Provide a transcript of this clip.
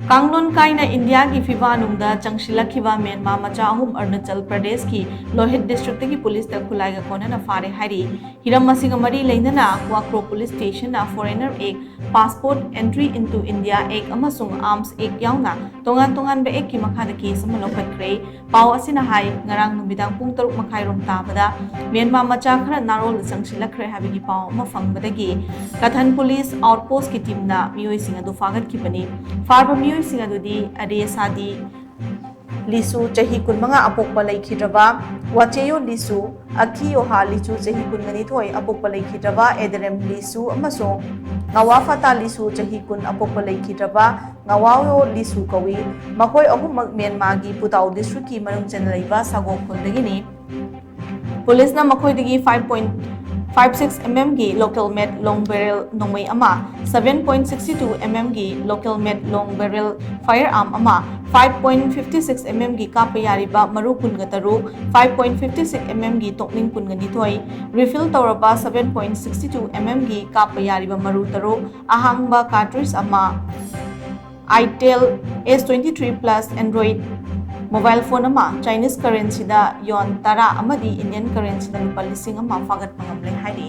KANGLON KAINA India की PHIBANNUNG दा CHANGSHALLAKHIBA Myanmar Macha ahum Arunachal Pradesh की Lohit district की पुलिस दा खुलाई का Konana Phare HAIRI हिरम मसिंग मरी लेंदना वाक्रो पुलिस स्टेशन ना foreigner एक passport entry into India एक अमसुंग arms एक याउना तोंगान बे एक की मखादा केस अमा लौखटख्रे पाव असिना high ngarang numbidang pung 6 makhai rom tabada Myanmar Macha khara narol changshilakkhre habigi paw ama fangbadagi Kathan police outpost ki team na mioi singa du fagat ki bani farba mioi singa du di ade sadi lisu chahi kun manga apokpa laikhidraba wacheyo lisu akhiyo ha lisu chahi kun ngani thoi apokpa laikhidraba ederem lisu amasong ngawa fata lisu chahi kun apokpa laikhidraba ngawayo lisu kawi makoi ahum Myanmar gi Putau district ki manung chenlaiba sago kholdagini police na makoi digi 5.56 mm gi local made long barrel nongmai ama 7.62 mm gi local made long barrel firearm ama 5.56 mm gi kapayariba maru kunga taru 5.56 mm gi tokning kunga nithoi refill tawraba 7.62 mm gi kapayariba maru taru ahangba cartridge ama itel S23 plus android mobile phone ama Chinese currency da yon tara amadi Indian currency da lupa lising ama fagat pangamlay hari